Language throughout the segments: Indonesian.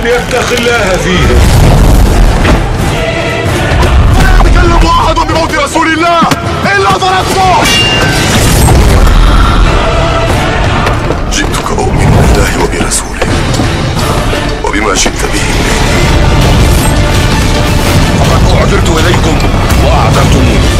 لم يتق الله فيهم. لا يتكلم أحد بموت رسول الله إلا ضربته. جئتك أؤمن بالله وبرسوله وبما جئت به فقد أعذرت إليكم وأعذرتموني.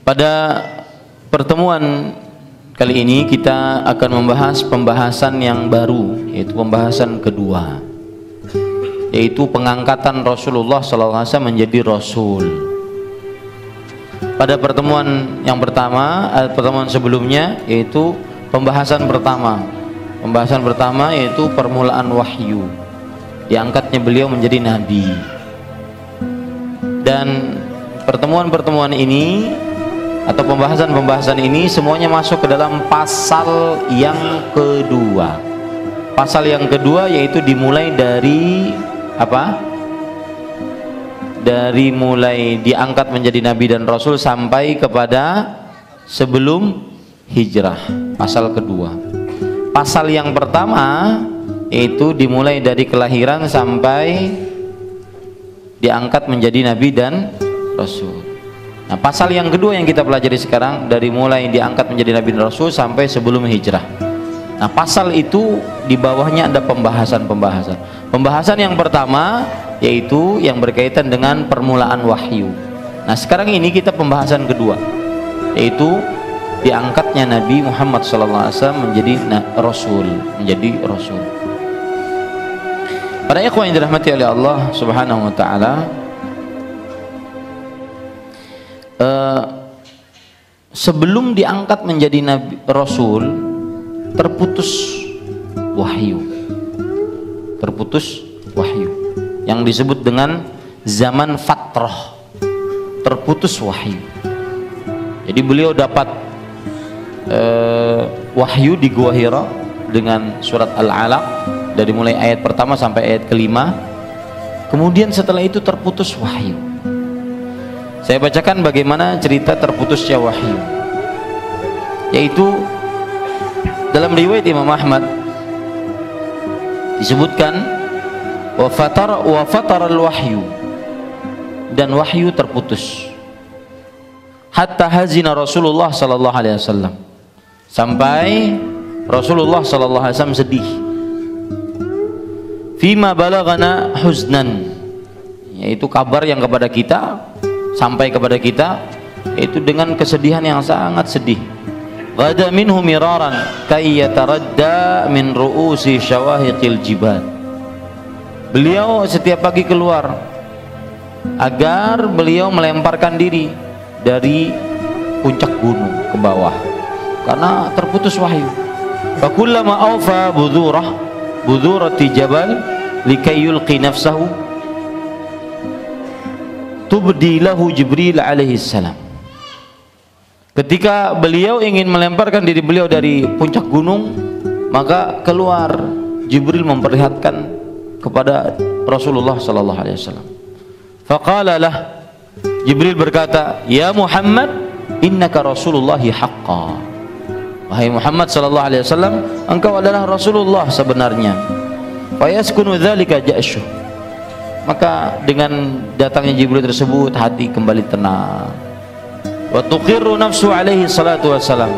Pada pertemuan kali ini kita akan membahas pembahasan yang baru, yaitu pembahasan kedua, yaitu pengangkatan Rasulullah SAW menjadi Rasul. Pada pertemuan yang pertama, pertemuan sebelumnya, yaitu pembahasan pertama. Pembahasan pertama yaitu permulaan wahyu, diangkatnya beliau menjadi Nabi. Dan pertemuan-pertemuan ini atau pembahasan-pembahasan ini semuanya masuk ke dalam pasal yang kedua. Pasal yang kedua yaitu dimulai dari apa? Dari mulai diangkat menjadi Nabi dan Rasul sampai kepada sebelum hijrah. Pasal kedua. Pasal yang pertama yaitu dimulai dari kelahiran sampai diangkat menjadi Nabi dan Rasul. Nah, pasal yang kedua yang kita pelajari sekarang dari mulai diangkat menjadi Nabi dan Rasul sampai sebelum hijrah. Nah, pasal itu di bawahnya ada pembahasan-pembahasan. Pembahasan yang pertama yaitu yang berkaitan dengan permulaan wahyu. Nah, sekarang ini kita pembahasan kedua yaitu diangkatnya Nabi Muhammad SAW menjadi Rasul, menjadi Rasul. Para ikhwan yang dirahmati oleh Allah Subhanahu wa taala, sebelum diangkat menjadi Nabi Rasul terputus wahyu, yang disebut dengan zaman fatrah, terputus wahyu. Jadi beliau dapat wahyu di Gua Hira dengan surat Al-Alaq dari mulai ayat pertama sampai ayat kelima. Kemudian setelah itu terputus wahyu. Saya bacakan bagaimana cerita terputusnya wahyu, yaitu dalam riwayat Imam Ahmad disebutkan wa fatara al-wahyu, dan wahyu terputus hatta hazina Rasulullah sallallahu alaihi wasallam, sampai Rasulullah sallallahu alaihi wasallam sedih. Fima balagana huznan, yaitu kabar yang kepada kita sampai kepada kita itu dengan kesedihan yang sangat sedih. Ghada minhu miraran kay yataradda min ru'usi syawahiqil jibal. Beliau setiap pagi keluar agar beliau melemparkan diri dari puncak gunung ke bawah karena terputus wahyu. Fa kullama awfa budurati jabal likay yulqi nafsahu tubdi lahu Jibril alaihi salam. Ketika beliau ingin melemparkan diri beliau dari puncak gunung, maka keluar Jibril memperlihatkan kepada Rasulullah sallallahu alaihi wasallam. Faqala lah, Jibril berkata, "Ya Muhammad, innaka Rasulullahi haqqan." Wahai Muhammad sallallahu alaihi wasallam, engkau adalah Rasulullah sebenarnya. Fa yaskunu dzalika ja'shuh. Maka dengan datangnya Jibril tersebut hati kembali tenang. Wa tuqirru nafsu alaihi salatu wassalam,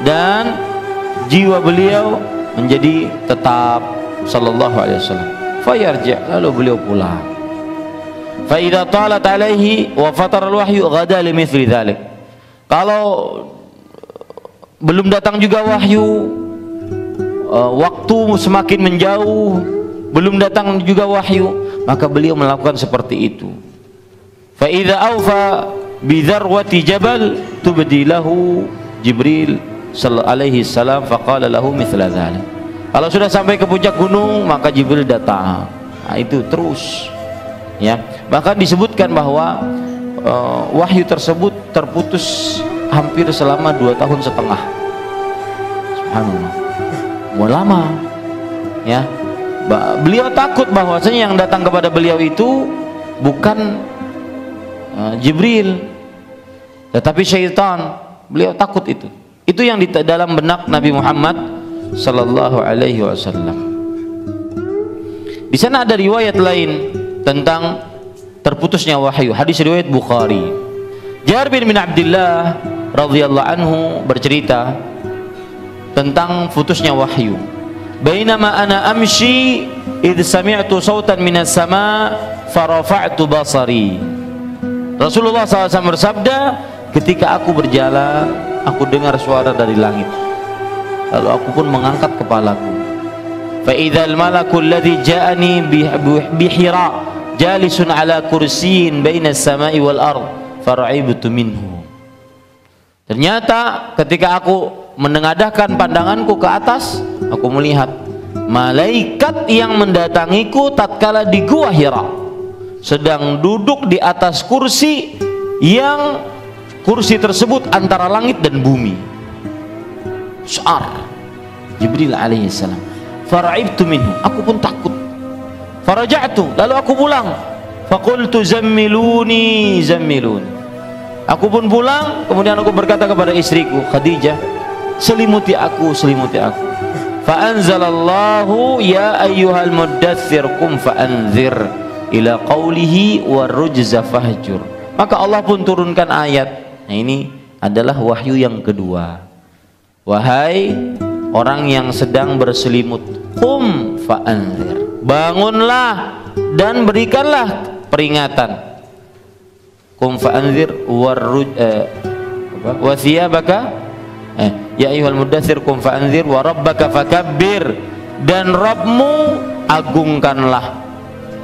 dan jiwa beliau menjadi tetap sallallahu alaihi wasallam. Fa yarji', lalu beliau pulang. Fa idza talat alaihi wa fatara al-wahyu ghada limithli dzalik. Kalau belum datang juga wahyu, waktu semakin menjauh, belum datang juga wahyu, maka beliau melakukan seperti itu. Fa idza awfa bi dzarwati jabal tubdi lahu Jibril alaihi salam faqala lahu mithla dzalik. Kalau sudah sampai ke puncak gunung, maka Jibril datang. Nah, itu terus, ya. Bahkan disebutkan bahwa wahyu tersebut terputus hampir selama 2 tahun setengah. Subhanallah, mau lama, ya. Beliau takut bahwasanya yang datang kepada beliau itu bukan Jibril, tetapi syaitan. Beliau takut itu. Itu yang di dalam benak Nabi Muhammad sallallahu alaihi wasallam. Di sana ada riwayat lain tentang terputusnya wahyu. Hadis riwayat Bukhari. Jabir bin Abdullah radhiyallahu anhu bercerita tentang putusnya wahyu. Bainama ana amshi idh sami'tu sautan minas sama farafa'tu basari. Rasulullah SAW bersabda, ketika aku berjalan, aku dengar suara dari langit. Lalu aku pun mengangkat kepalaku. Fa idzal malakul ladzi ja'ani bi Hira jalisun ala kursiyin bainas samai wal ard fara'ibtu minhu. Ternyata ketika aku menengadahkan pandanganku ke atas, aku melihat malaikat yang mendatangiku tatkala di gua Hira sedang duduk di atas kursi yang kursi tersebut antara langit dan bumi. Syar Jibril alaihissalam. Fara'ibtu minhu, aku pun takut. Faraja'tu, lalu aku pulang. Faqultu zammiluni zammiluni. Aku pun pulang, kemudian aku berkata kepada istriku Khadijah, selimuti aku, selimuti aku. Fa anzalallahu ya ayyuhal muddatsir qum fa anzir ila qawlihi warrujza fahjur. Maka Allah pun turunkan ayat. Nah, ini adalah wahyu yang kedua. Wahai orang yang sedang berselimut, qum fa anzir, bangunlah dan berikanlah peringatan. Qum fa anzir wa thiyabaka ya ayyuhal muddatsir qum fa anzir wa rabbaka fakabbir, dan Rabbmu agungkanlah,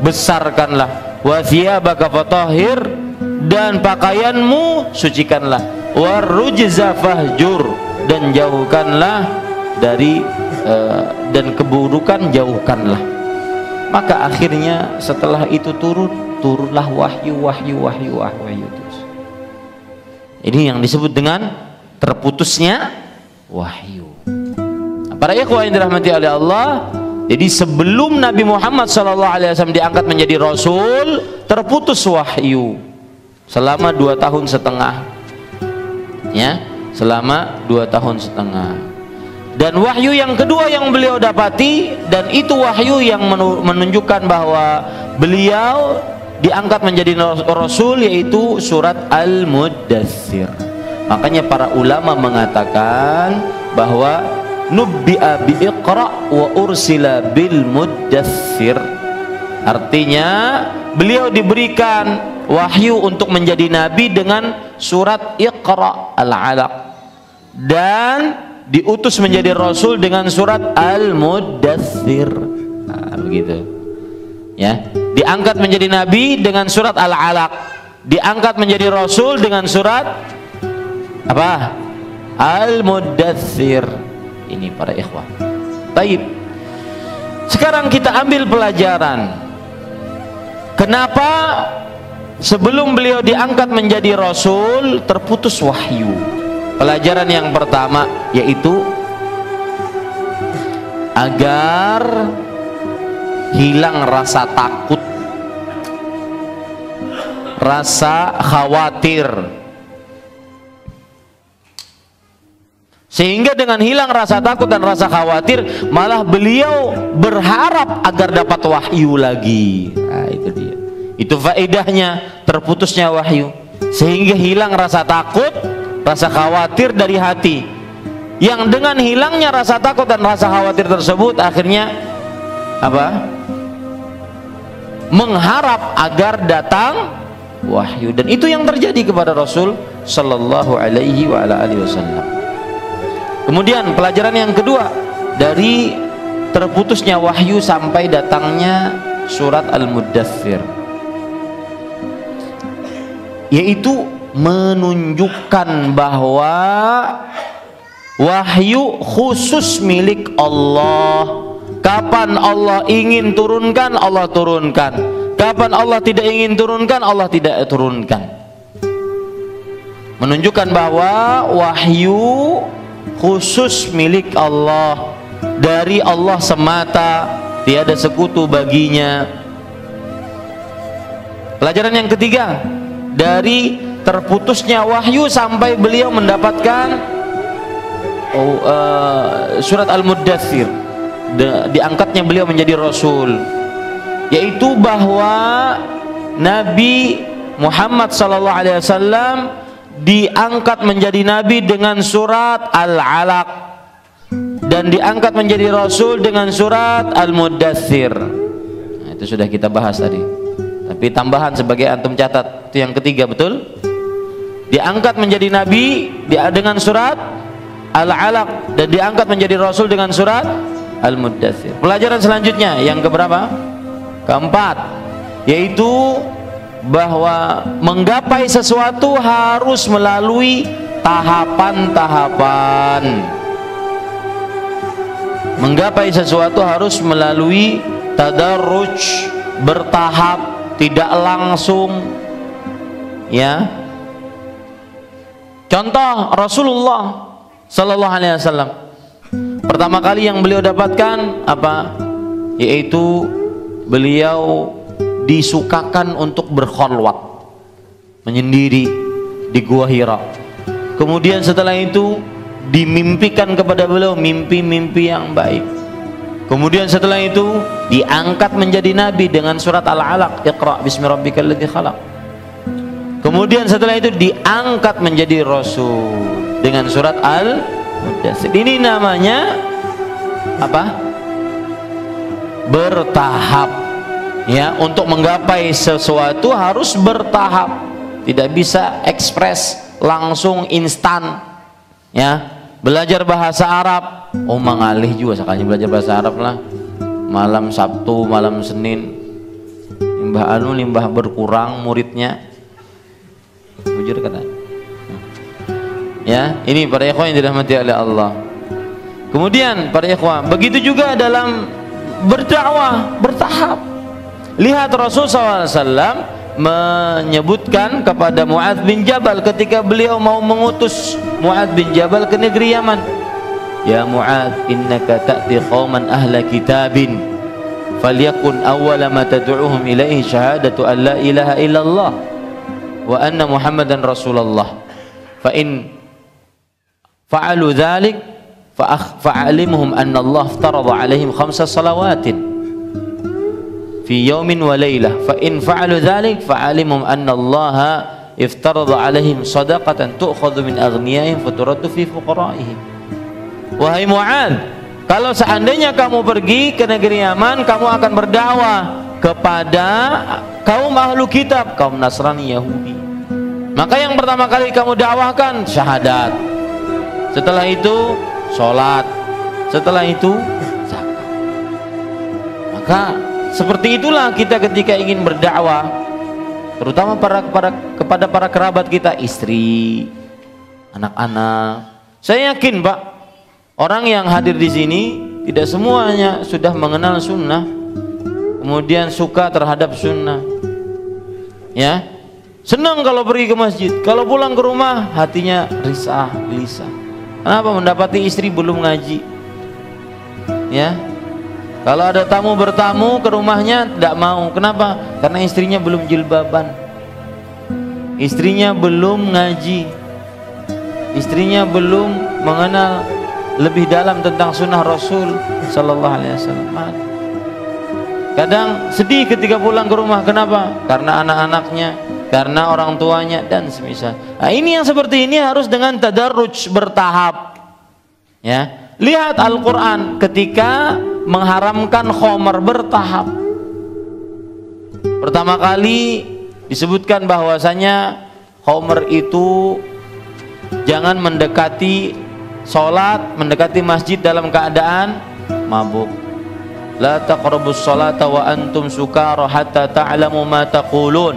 besarkanlah. Wa thiyabaka fatahhir, dan pakaianmu sucikanlah. Warrujza fahjur, dan jauhkanlah dari dan keburukan jauhkanlah. Maka akhirnya setelah itu turunlah wahyu terus. Ini yang disebut dengan terputusnya wahyu. Para ikhwah yang dirahmati oleh Allah, jadi sebelum Nabi Muhammad SAW diangkat menjadi Rasul, terputus wahyu selama 2 tahun setengah, ya, selama 2 tahun setengah. Dan wahyu yang kedua yang beliau dapati, dan itu wahyu yang menunjukkan bahwa beliau diangkat menjadi Rasul, yaitu surat Al-Muddatsir. Makanya para ulama mengatakan bahwa nubbi'a bi Iqra wa ursila bil Muddatsir. Artinya beliau diberikan wahyu untuk menjadi nabi dengan surat Iqra Al-Alaq, dan diutus menjadi Rasul dengan surat Al-Muddatsir. Nah, begitu, ya. Diangkat menjadi nabi dengan surat Al-Alaq, diangkat menjadi Rasul dengan surat apa? Al-Muddatsir. Ini para ikhwah. Baik. Sekarang kita ambil pelajaran. Kenapa sebelum beliau diangkat menjadi Rasul terputus wahyu? Pelajaran yang pertama yaitu agar hilang rasa takut, rasa khawatir. Sehingga dengan hilang rasa takut dan rasa khawatir, malah beliau berharap agar dapat wahyu lagi. Nah, itu dia. Itu faedahnya terputusnya wahyu. Sehingga hilang rasa takut, rasa khawatir dari hati. Yang dengan hilangnya rasa takut dan rasa khawatir tersebut, akhirnya apa? Mengharap agar datang wahyu, dan itu yang terjadi kepada Rasul sallallahu alaihi wa ala alihi wasallam. Kemudian pelajaran yang kedua dari terputusnya wahyu sampai datangnya surat Al-Muddathir, yaitu menunjukkan bahwa wahyu khusus milik Allah. Kapan Allah ingin turunkan, Allah turunkan. Kapan Allah tidak ingin turunkan, Allah tidak turunkan. Menunjukkan bahwa wahyu khusus milik Allah, dari Allah semata, tiada sekutu baginya. Pelajaran yang ketiga dari terputusnya wahyu sampai beliau mendapatkan surat Al-Muddathir, diangkatnya beliau menjadi Rasul, yaitu bahwa Nabi Muhammad SAW diangkat menjadi Nabi dengan surat Al-Alaq, dan diangkat menjadi Rasul dengan surat Al-Muddathir. Nah, itu sudah kita bahas tadi, tapi tambahan sebagai antum catat, itu yang ketiga, betul? Diangkat menjadi Nabi dengan surat Al-Alaq, dan diangkat menjadi Rasul dengan surat Al-Muddathir. Pelajaran selanjutnya yang keberapa? Keempat, yaitu bahwa menggapai sesuatu harus melalui tahapan-tahapan. Menggapai sesuatu harus melalui tadarruj, bertahap, tidak langsung, ya. Contoh Rasulullah sallallahu alaihi wasallam, pertama kali yang beliau dapatkan apa? Yaitu beliau disukakan untuk berkholwat, menyendiri di Gua Hira. Kemudian setelah itu dimimpikan kepada beliau mimpi-mimpi yang baik. Kemudian setelah itu diangkat menjadi Nabi dengan surat Al-Alaq, Iqra bismi rabbikal ladzi khalaq. Kemudian setelah itu diangkat menjadi Rasul dengan surat Al-Muddathir. Ini namanya apa? Bertahap, ya. Untuk menggapai sesuatu harus bertahap, tidak bisa ekspres, langsung instan, ya. Belajar bahasa Arab, oh mengalih juga sekali belajar bahasa Arab lah, malam Sabtu, malam Senin, limbah berkurang muridnya, bujur kata. Ya, ini para ikhwan yang dirahmati oleh Allah. Kemudian para ikhwan, begitu juga dalam berdakwah, bertahap. Lihat Rasul SAW menyebutkan kepada Mu'adz bin Jabal ketika beliau mau mengutus Mu'adz bin Jabal ke negeri Yaman, ya Mu'adz, innaka ta'ti qauman ahla kitabin falyakun awwala ma tad'uuhum ilaihi syahadatu an la ilaha illallah wa anna Muhammadan Rasulullah, fa in fa'alu dhalik fa'alimhum anna Allah aftarada alaihim khamsa salawatin fi yaumin wa laylah, fa in fa'alu dhalik fa'alimhum anna Allah iftarada alaihim sadaqatan tu'khadhu min aghniyaihim faturaddu fi fuqaraihim. Wahai Mu'adz, kalau seandainya kamu pergi ke negeri Yaman, kamu akan berdakwah kepada kaum ahlu kitab, kaum Nasrani, Yahudi. Maka yang pertama kali kamu dakwahkan syahadat, setelah itu sholat, setelah itu zakat. Maka seperti itulah kita ketika ingin berdakwah, terutama kepada para kerabat kita, istri, anak-anak. Saya yakin Pak, orang yang hadir di sini tidak semuanya sudah mengenal sunnah, kemudian suka terhadap sunnah, ya. Senang kalau pergi ke masjid, kalau pulang ke rumah hatinya risah, gelisah. Kenapa? Mendapati istri belum ngaji, ya. Kalau ada tamu bertamu ke rumahnya tidak mau. Kenapa? Karena istrinya belum jilbaban, istrinya belum ngaji, istrinya belum mengenal lebih dalam tentang sunnah Rasul Sallallahu Alaihi Wasallam. Kadang sedih ketika pulang ke rumah. Kenapa? Karena anak-anaknya, karena orang tuanya dan semisal. Nah, ini yang seperti ini harus dengan tadarruj, bertahap, ya. Lihat Al-Quran ketika mengharamkan khamar, bertahap. Pertama kali disebutkan bahwasanya khamr itu jangan mendekati sholat, mendekati masjid dalam keadaan mabuk. La taqrabus sholata wa antum sukara hatta ta'lamu ma taqulun.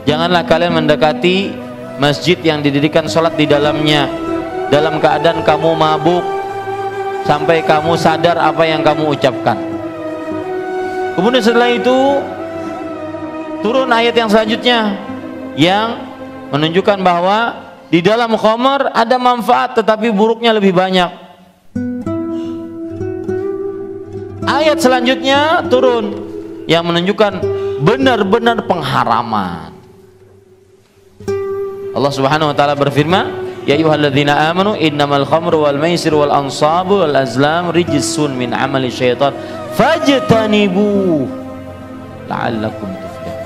Janganlah kalian mendekati masjid yang didirikan sholat di dalamnya dalam keadaan kamu mabuk sampai kamu sadar apa yang kamu ucapkan. Kemudian setelah itu turun ayat yang selanjutnya yang menunjukkan bahwa di dalam khamr ada manfaat tetapi buruknya lebih banyak. Ayat selanjutnya turun yang menunjukkan benar-benar pengharaman. Allah Subhanahu wa taala berfirman, ya ayyuhalladzina amanu innamal khamru wal maisir wal ansabu wal azlam rijsun min amali syaitan fajtanibu la'allakum tuflihun.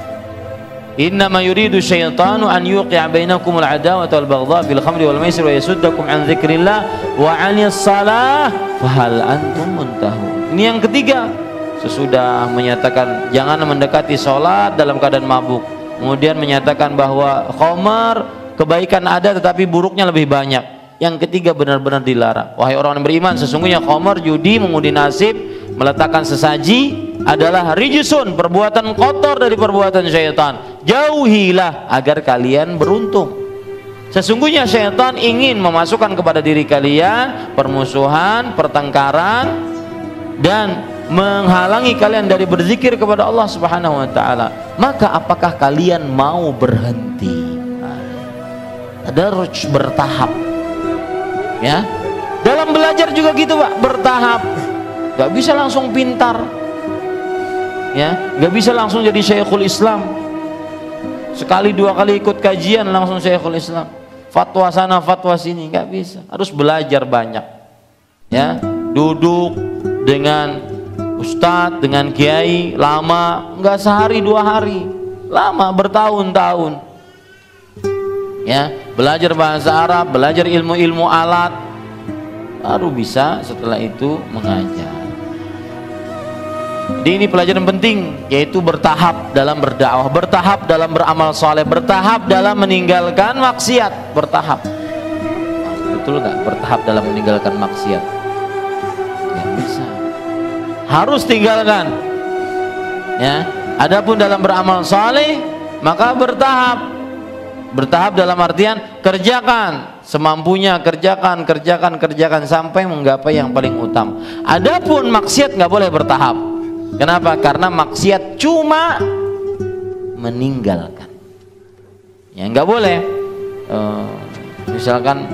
Innama yuridu syaitanu an yuqi'a bainakumul adawata wal baghdha fil khamri wal maisir wa yasuddakum an dzikrillah wa 'anis shalah fahal antum muntahun. Ini yang ketiga, sesudah menyatakan jangan mendekati salat dalam keadaan mabuk, kemudian menyatakan bahwa khamar kebaikan ada tetapi buruknya lebih banyak. Yang ketiga benar-benar dilarang. Wahai orang yang beriman, sesungguhnya khamar, judi, mengundi nasib, meletakkan sesaji adalah rijsun, perbuatan kotor dari perbuatan syaitan. Jauhilah agar kalian beruntung. Sesungguhnya syaitan ingin memasukkan kepada diri kalian permusuhan, pertengkaran, dan menghalangi kalian dari berzikir kepada Allah Subhanahu wa taala. Maka apakah kalian mau berhenti? Tadarruj, bertahap, ya. Dalam belajar juga gitu Pak, bertahap. Gak bisa langsung pintar, ya. Gak bisa langsung jadi Syekhul Islam, sekali dua kali ikut kajian langsung Syekhul Islam, fatwa sana fatwa sini, gak bisa. Harus belajar banyak, ya. Duduk dengan ustadz, dengan kiai lama, nggak sehari dua hari, lama bertahun-tahun, ya. Belajar bahasa Arab, belajar ilmu-ilmu alat, baru bisa setelah itu mengajar. Jadi ini pelajaran penting, yaitu bertahap dalam berdakwah, bertahap dalam beramal soleh, bertahap dalam meninggalkan maksiat, bertahap. Betul nggak? Bertahap dalam meninggalkan maksiat, nggak bisa, harus tinggalkan, ya. Adapun dalam beramal soleh maka bertahap. Bertahap dalam artian kerjakan semampunya, kerjakan sampai menggapai yang paling utama. Adapun maksiat nggak boleh bertahap. Kenapa? Karena maksiat cuma meninggalkan, ya. Nggak boleh misalkan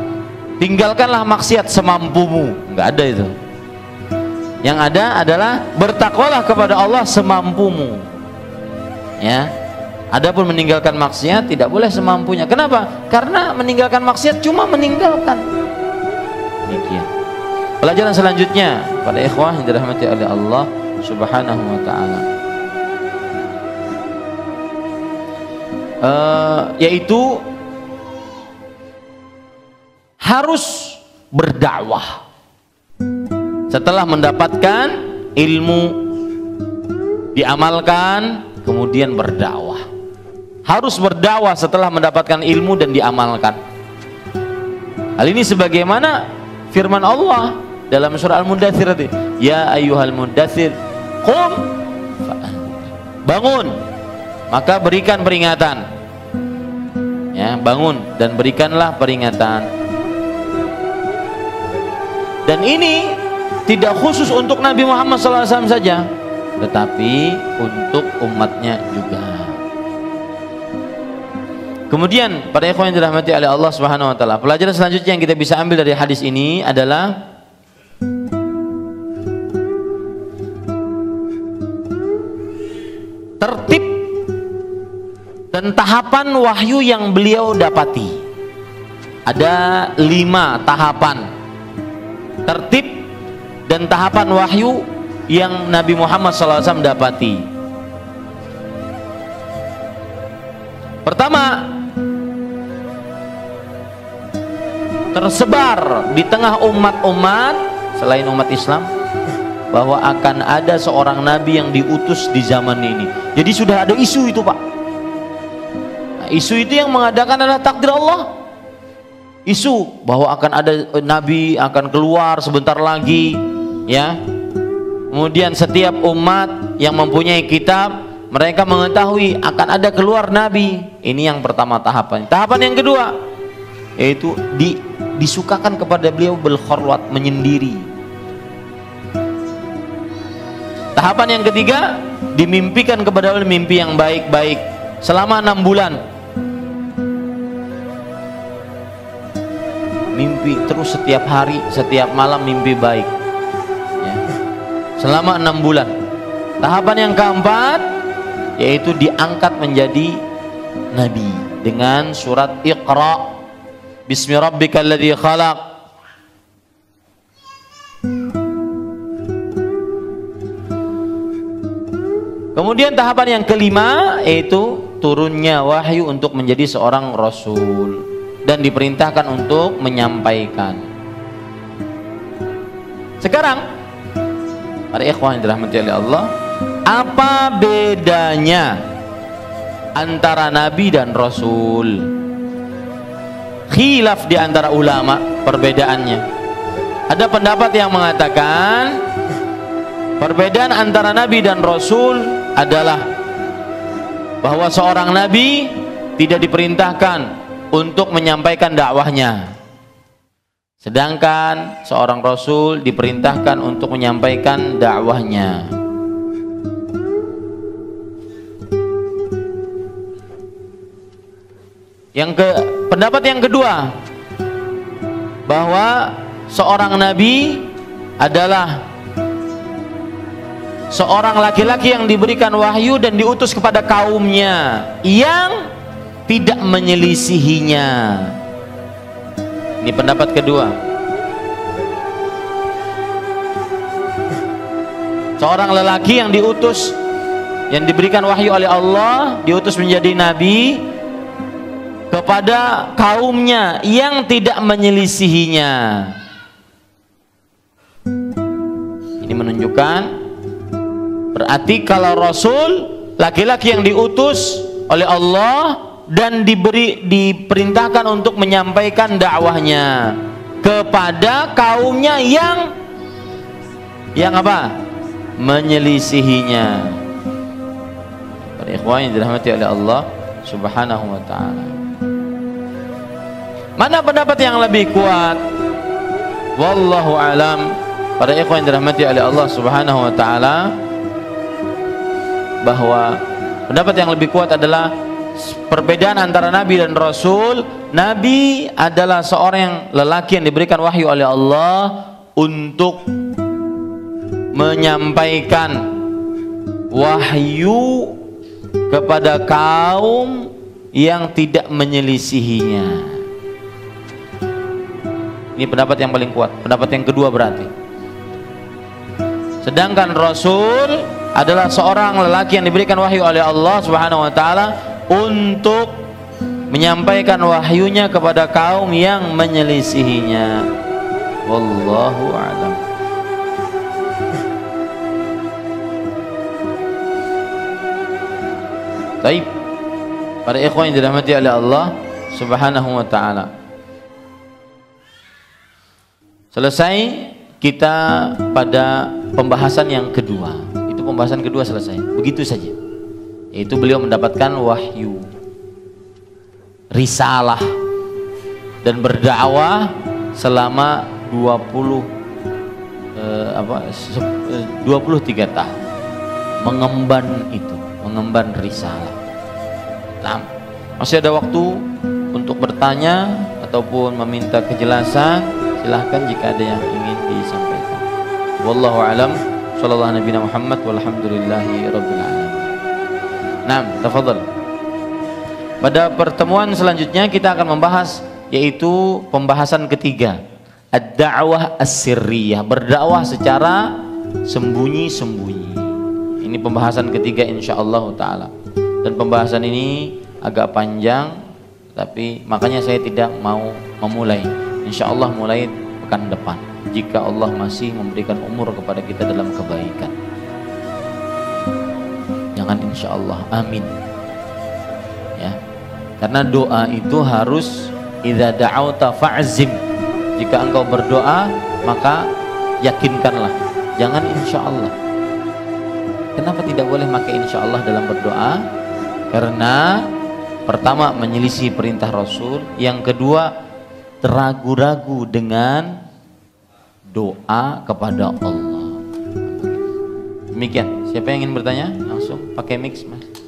tinggalkanlah maksiat semampumu, nggak ada itu. Yang ada adalah bertakwalah kepada Allah semampumu, ya. Adapun meninggalkan maksiat tidak boleh semampunya. Kenapa? Karena meninggalkan maksiat cuma meninggalkan. Demikian. Pelajaran selanjutnya pada ikhwah yang dirahmati oleh Allah Subhanahu wa taala, yaitu harus berdakwah. Setelah mendapatkan ilmu, diamalkan, kemudian berdakwah. Harus berdakwah setelah mendapatkan ilmu dan diamalkan. Hal ini sebagaimana firman Allah dalam surah Al-Mudaththir tadi, ya ayyuhal mudaththir qum bangun maka berikan peringatan, ya. Bangun dan berikanlah peringatan. Dan ini tidak khusus untuk Nabi Muhammad SAW saja, tetapi untuk umatnya juga. Kemudian pada ikhwan yang dirahmati oleh Allah Subhanahu wa taala, pelajaran selanjutnya yang kita bisa ambil dari hadis ini adalah tertib dan tahapan wahyu yang beliau dapati. Ada 5 tahapan tertib dan tahapan wahyu yang Nabi Muhammad SAW dapati. Pertama, tersebar di tengah umat-umat selain umat Islam bahwa akan ada seorang nabi yang diutus di zaman ini. Jadi sudah ada isu itu Pak, isu itu yang mengadakan adalah takdir Allah. Isu bahwa akan ada nabi akan keluar sebentar lagi, ya. Kemudian setiap umat yang mempunyai kitab, mereka mengetahui akan ada keluar nabi. Ini yang pertama tahapan. Tahapan yang kedua yaitu disukakan kepada beliau bil khorwat, menyendiri. Tahapan yang ketiga, dimimpikan kepada beliau mimpi yang baik-baik selama 6 bulan. Mimpi terus setiap hari, setiap malam mimpi baik, ya. Selama 6 bulan. Tahapan yang keempat yaitu diangkat menjadi nabi dengan surat Iqra, Bismi rabbikal ladzi khalaq. Kemudian tahapan yang kelima yaitu turunnya wahyu untuk menjadi seorang rasul dan diperintahkan untuk menyampaikan. Sekarang para ikhwan yang dirahmati oleh Allah, apa bedanya antara nabi dan rasul? Khilaf di antara ulama perbedaannya. Ada pendapat yang mengatakan perbedaan antara nabi dan rasul adalah bahwa seorang nabi tidak diperintahkan untuk menyampaikan dakwahnya, sedangkan seorang rasul diperintahkan untuk menyampaikan dakwahnya. Pendapat yang kedua, bahwa seorang nabi adalah seorang laki-laki yang diberikan wahyu dan diutus kepada kaumnya yang tidak menyelisihinya. Ini pendapat kedua. Seorang lelaki yang diutus, yang diberikan wahyu oleh Allah, diutus menjadi nabi kepada kaumnya yang tidak menyelisihinya. Ini menunjukkan berarti kalau rasul laki-laki yang diutus oleh Allah dan diperintahkan untuk menyampaikan dakwahnya kepada kaumnya yang apa? Menyelisihinya. Para ikhwan yang dirahmati oleh Allah Subhanahu wa taala. Mana pendapat yang lebih kuat? Wallahu alam. Para ikhwan yang dirahmati oleh Allah Subhanahu wa taala, bahwa pendapat yang lebih kuat adalah perbedaan antara nabi dan rasul. Nabi adalah seorang yang lelaki yang diberikan wahyu oleh Allah untuk menyampaikan wahyu kepada kaum yang tidak menyelisihinya. Ini pendapat yang paling kuat, pendapat yang kedua berarti. Sedangkan rasul adalah seorang lelaki yang diberikan wahyu oleh Allah Subhanahu wa taala untuk menyampaikan wahyunya kepada kaum yang menyelisihinya. Wallahu a'lam. Baik, para ikhwan yang dirahmati oleh Allah Subhanahu wa taala, selesai kita pada pembahasan yang kedua. Itu pembahasan kedua selesai. Begitu saja. Yaitu beliau mendapatkan wahyu, risalah, dan berdakwah selama 23 tahun mengemban itu, mengemban risalah. Nah, masih ada waktu untuk bertanya ataupun meminta kejelasan. Silahkan jika ada yang ingin disampaikan. Wallahu a'lam. Sallallahu Nabi Muhammad walhamdulillahi rabbil alamin. Nah, tafadhal. Pada pertemuan selanjutnya kita akan membahas, yaitu pembahasan ketiga, ad-da'wah as-sirriyah, berdakwah secara sembunyi-sembunyi. Ini pembahasan ketiga insyaallah taala. Dan pembahasan ini agak panjang, tapi makanya saya tidak mau memulai. Insyaallah mulai pekan depan, jika Allah masih memberikan umur kepada kita dalam kebaikan. Jangan insyaallah, amin. Ya, Karena doa itu harus idza da'auta fa'zim. Jika engkau berdoa, maka yakinkanlah. Jangan insya Allah. Kenapa tidak boleh pakai insya Allah dalam berdoa? Karena pertama menyelisih perintah Rasul, yang kedua ragu-ragu dengan doa kepada Allah. Demikian. Siapa yang ingin bertanya? Langsung pakai mix, Mas.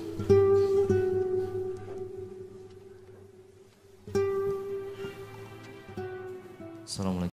Assalamualaikum.